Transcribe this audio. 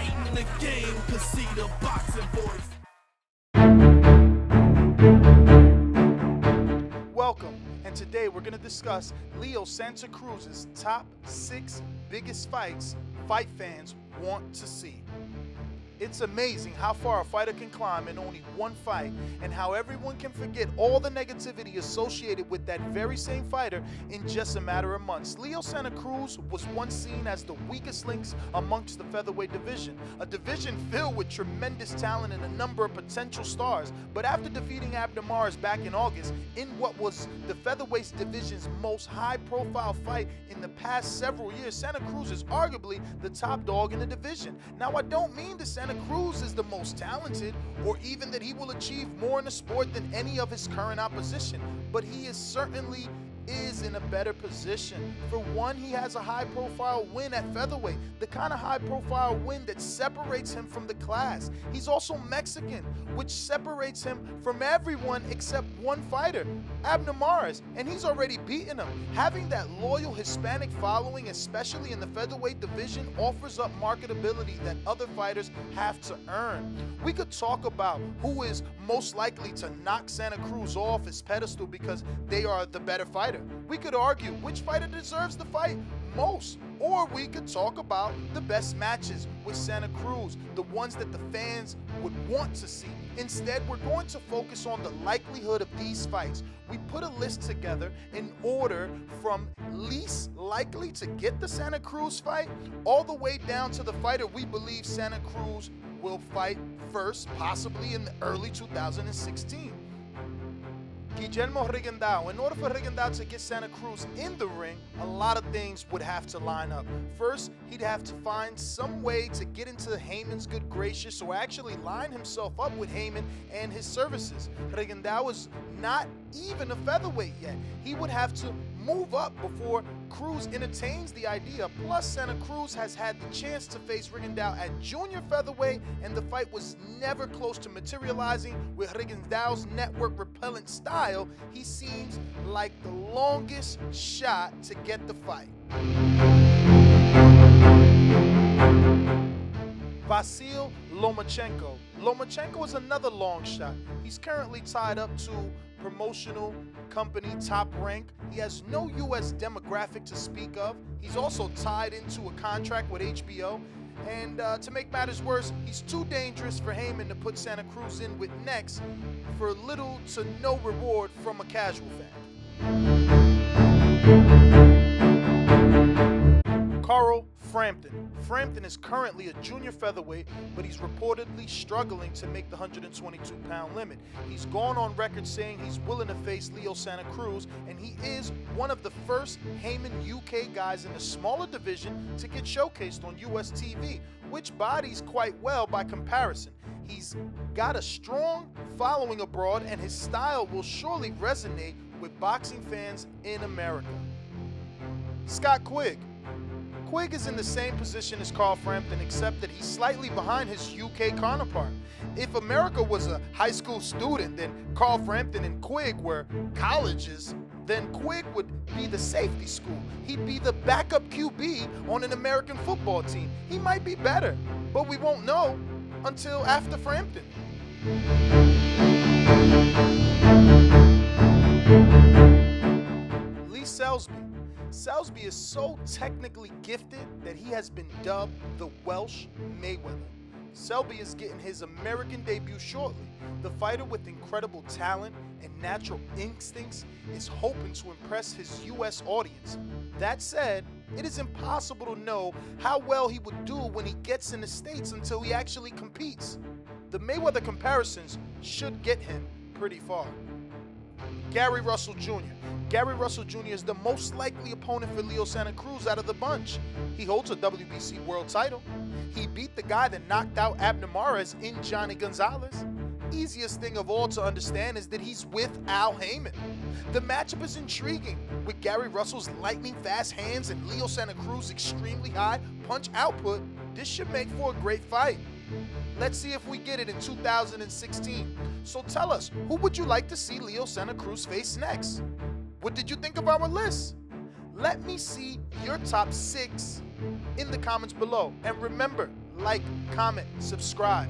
fighting in the game, cause see the boxing voice. Welcome, and today we're going to discuss Leo Santa Cruz's top 6 biggest fights fight fans want to see. It's amazing how far a fighter can climb in only one fight, and how everyone can forget all the negativity associated with that very same fighter in just a matter of months. Leo Santa Cruz was once seen as the weakest links amongst the featherweight division, a division filled with tremendous talent and a number of potential stars. But after defeating Abner Mares back in August in what was the featherweight division's most high-profile fight in the past several years, Santa Cruz is arguably the top dog in the division. Now, I don't mean that Santa Cruz is the most talented, or even that he will achieve more in the sport than any of his current opposition, but he is certainly in a better position. For one, he has a high-profile win at featherweight, the kind of high-profile win that separates him from the class. He's also Mexican, which separates him from everyone except one fighter, Abner Mares, and he's already beaten him. Having that loyal Hispanic following, especially in the featherweight division, offers up marketability that other fighters have to earn. We could talk about who is most likely to knock Santa Cruz off his pedestal because they are the better fighter. We could argue which fighter deserves the fight most, or we could talk about the best matches with Santa Cruz, the ones that the fans would want to see. Instead, we're going to focus on the likelihood of these fights. We put a list together in order from least likely to get the Santa Cruz fight all the way down to the fighter we believe Santa Cruz will fight first, possibly in the early 2016. Guillermo Rigondeaux. In order for Rigondeaux to get Santa Cruz in the ring, a lot of things would have to line up. First, he'd have to find some way to get into Heyman's good gracious, or actually line himself up with Heyman and his services. Rigondeaux is not even a featherweight yet. He would have to move up before Cruz entertains the idea. Plus, Santa Cruz has had the chance to face Rigondeaux at junior featherweight, and the fight was never close to materializing. With Rigondeaux's network repellent style, he seems like the longest shot to get the fight. Vasyl Lomachenko. Lomachenko is another long shot. He's currently tied up to promotional company Top Rank. He has no U.S. demographic to speak of. He's also tied into a contract with HBO. And to make matters worse, he's too dangerous for Heyman to put Santa Cruz in with next for little to no reward from a casual fan. Frampton. Frampton is currently a junior featherweight, but he's reportedly struggling to make the 122-pound limit. He's gone on record saying he's willing to face Leo Santa Cruz, and he is one of the first Heyman UK guys in the smaller division to get showcased on US TV, which bodies quite well by comparison. He's got a strong following abroad, and his style will surely resonate with boxing fans in America. Scott Quigg. Quigg is in the same position as Frampton, except that he's slightly behind his UK counterpart. If America was a high school student, then Frampton and Quigg were colleges, then Quigg would be the safety school. He'd be the backup QB on an American football team. He might be better, but we won't know until after Frampton. Selby. Selby is so technically gifted that he has been dubbed the Welsh Mayweather. Selby is getting his American debut shortly. The fighter with incredible talent and natural instincts is hoping to impress his US audience. That said, it is impossible to know how well he would do when he gets in the States until he actually competes. The Mayweather comparisons should get him pretty far. Gary Russell Jr. Gary Russell Jr. is the most likely opponent for Leo Santa Cruz out of the bunch. He holds a WBC world title. He beat the guy that knocked out Abner Mares in Johnny Gonzalez. Easiest thing of all to understand is that he's with Al Heyman. The matchup is intriguing, with Gary Russell's lightning fast hands and Leo Santa Cruz's extremely high punch output. This should make for a great fight. Let's see if we get it in 2016. So tell us, who would you like to see Leo Santa Cruz face next? What did you think of our list? Let me see your top 6 in the comments below. And remember, like, comment, subscribe.